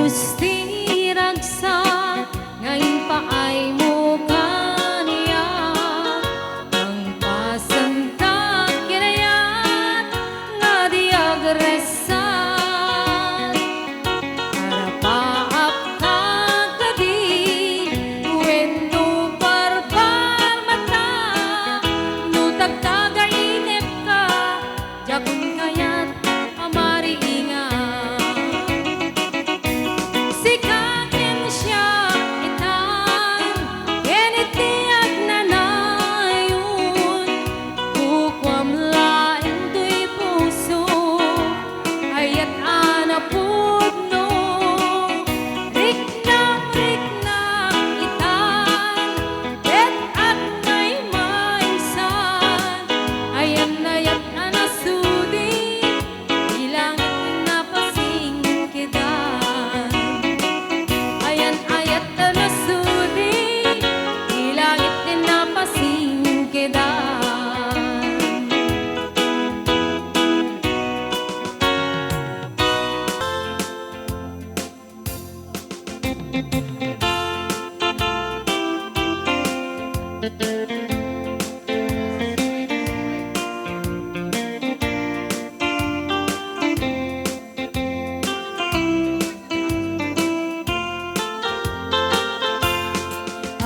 Gusti ragsak ngayon pa ay mukha niya ang pasantag kinayat nga di agresan para paap kagadi wendo barbar mata no tagtagainip ka jakun kayat amari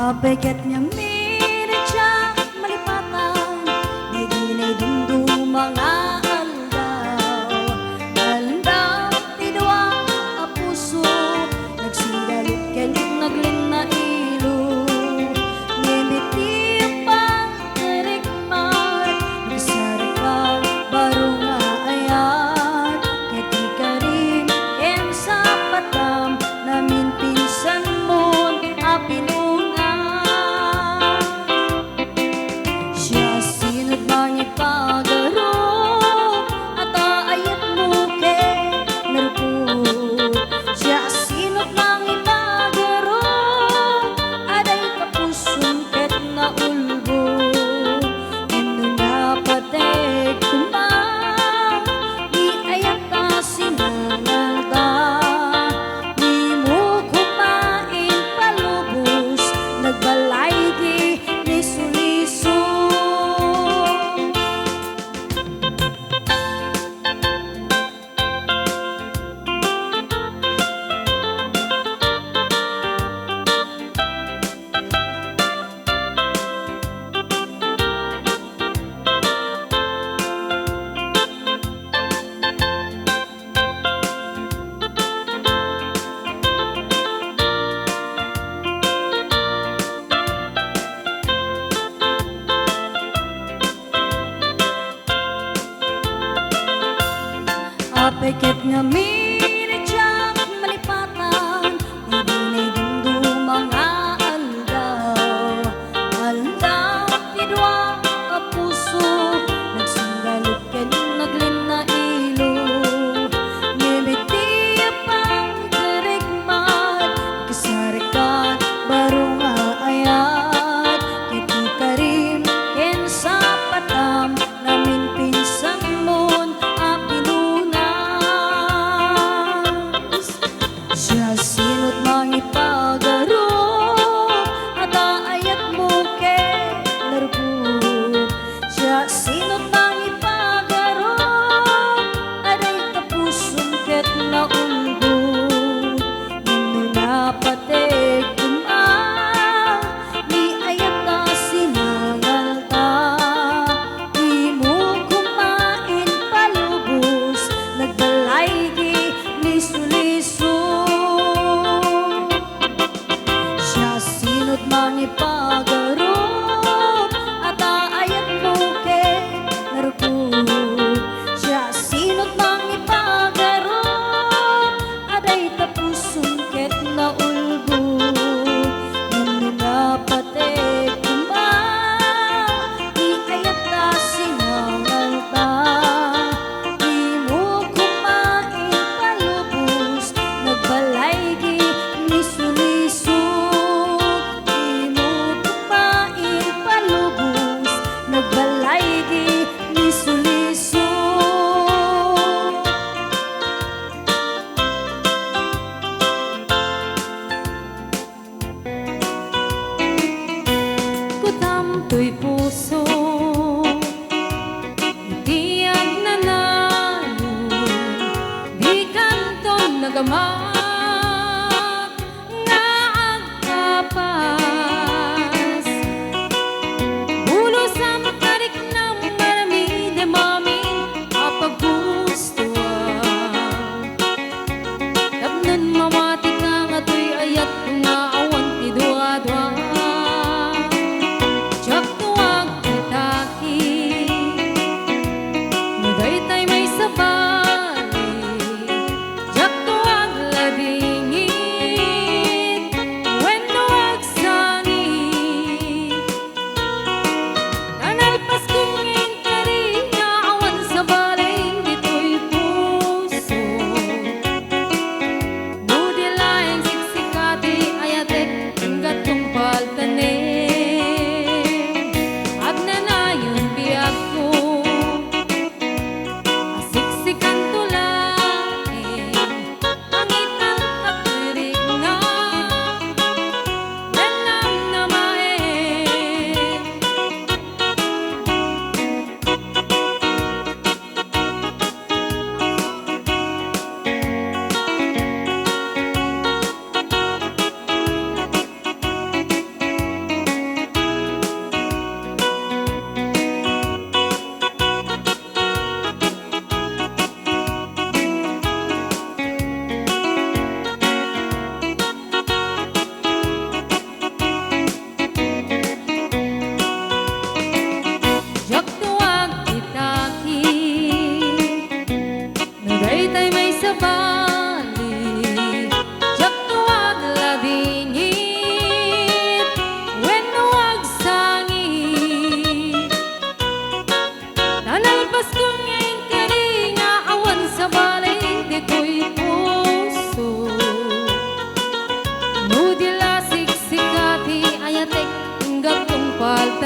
Apekat nga mirit siya malipatan may ginay dumdum mga aldaw tidwa a puso nagsindalit kalit naglin na ilo ngimiti pang terikmat nagsarikal barong nga ayat kati ka rin en sa patam namin pinsan mo apino Apeket nga mirit siya malipatan may ginay dumdum mga aldaw tidwa a puso nagsindalit kalit naglin na ilo ngimiti pang terikmat kasarikan barong nga ayat kiti ka rin ken sa patam namin pinsang mon apinuna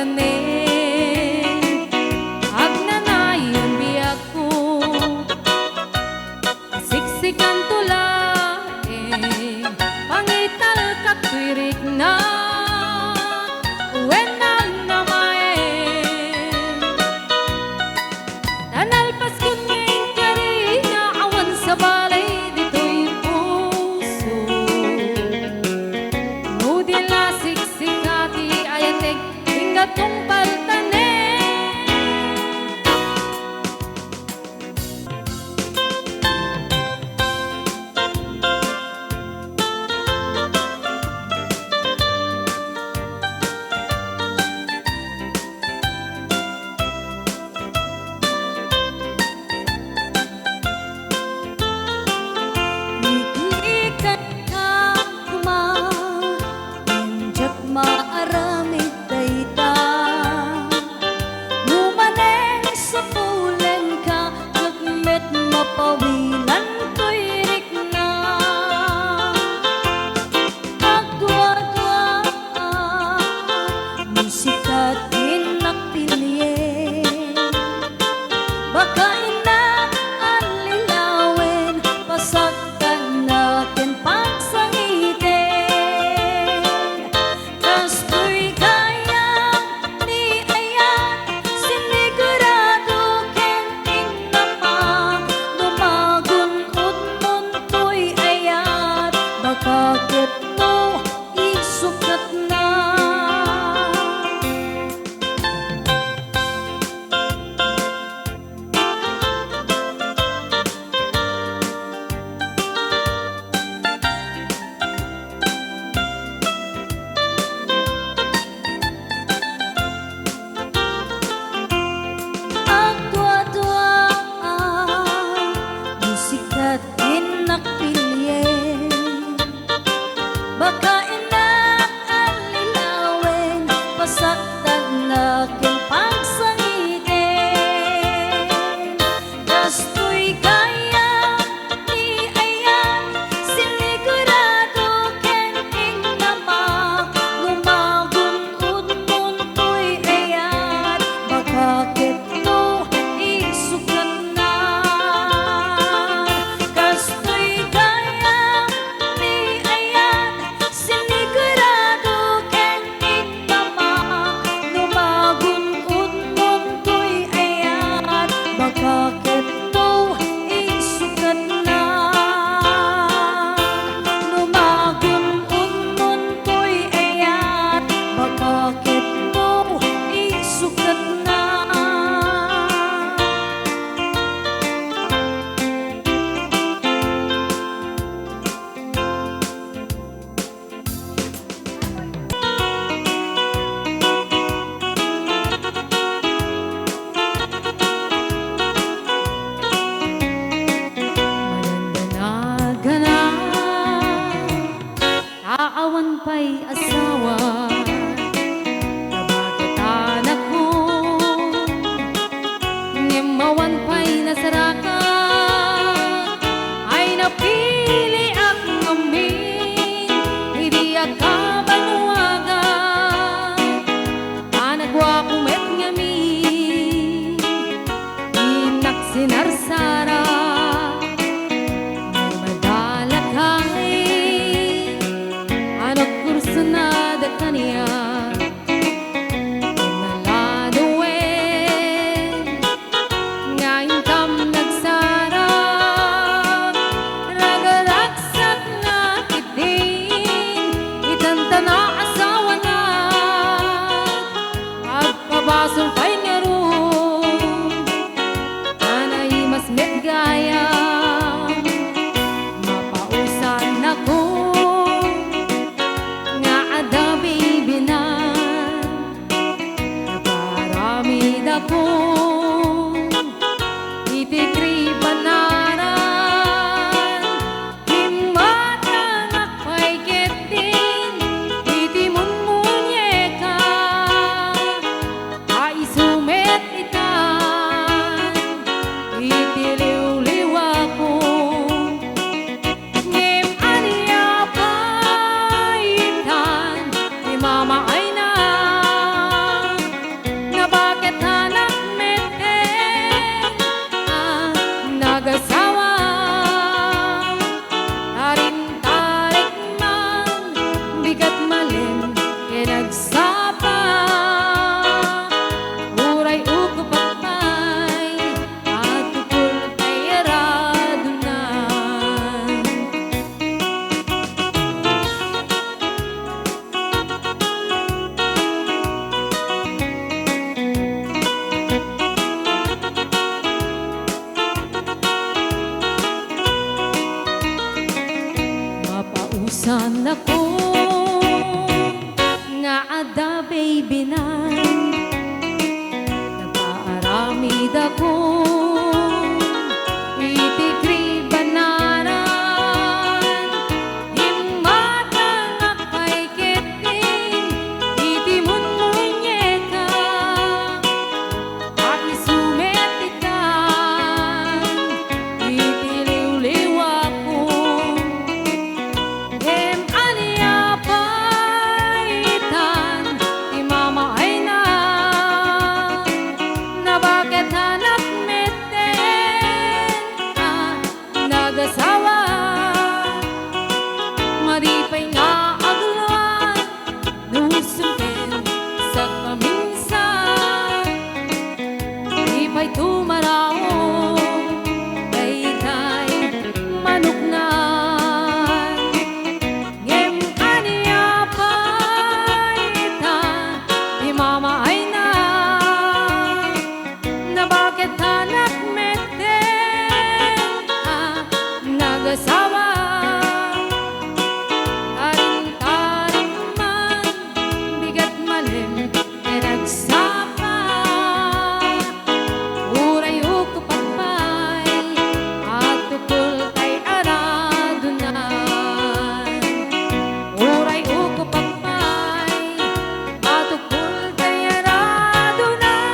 tanen agnanayon biyak ko siksikan tulaeng pangital katwirik na wenang namaen tanalpas kun ngayon kari na awan sa balay dito'y puso nudila siksikati ayatek hingga tumpal tanen Ikan ka kuma Menjak maaramid dayta Lumaneng sa pulen ka Agmet mapawilan ko'y rikna Agwa-gwa Musika tinaktilye Baka inaalilawin Pasagkan natin pagsangitin Kasto'y kayang ni ayan Sinigurado kenting naman Lumagunod munto'y ayan Baka kito isukat na Agwa-dwa Musikat tinakpilye Baka inaalilawin Pasaktan nakin pagsangitin Kasto'y kaya ni ayan Sinigurado kenting naman Lumagunod munto'y ayan Baka kito isukat na Kasto'y kaya ni ayan Sinigurado kenting naman Lumagunod munto'y ayan Baka kito isukat na Lumagunod munto'y ayan Baka kito isukat na manandanaga na taawan pa'y asawa kabagatan ako ngimawan pa'y nasarakan ay napili ang amin hindi akabanuagan anagwa kumet ngamin inak sinarsara madalakay anak kursunada kaniya Sana ko nga ada baby na nagpaaramid ako iti kribananan himata nga kay kitin iti munmunyeka at isumetikan iti liwliwa ko em aniya paitan ti mama ay na bakit anak meten nagasawa maripay nga agluan nusumpin sa paminsan ipay tumarao kay manuknan ngem aniya paitan di mama ay na bakit anak meten nagasawa taring-taring man bigat malim nagsapa uray ukupagpay at tukol kay aradunan uray ukupagpay at tukol kay aradunan.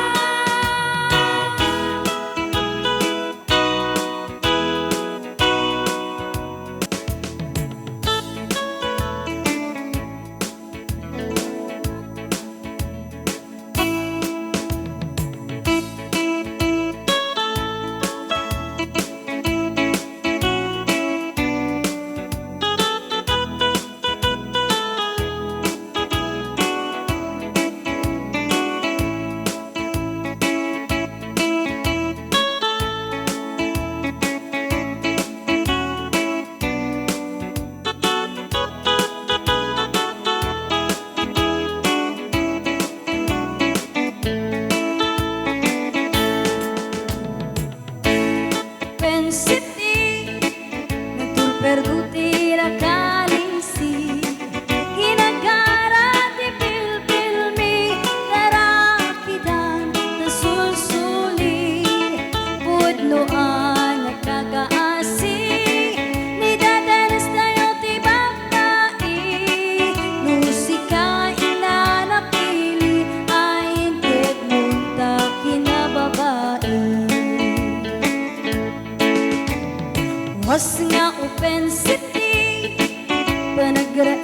Pensiti, perduti la kalisi, ginagara ti pilpilmi, darakitan na sulsuli, pudloan nagkagaasi, ni dadanas tayo ti bakai, nusika inanapili, ay inted munta kinababai. Was nga open city panagra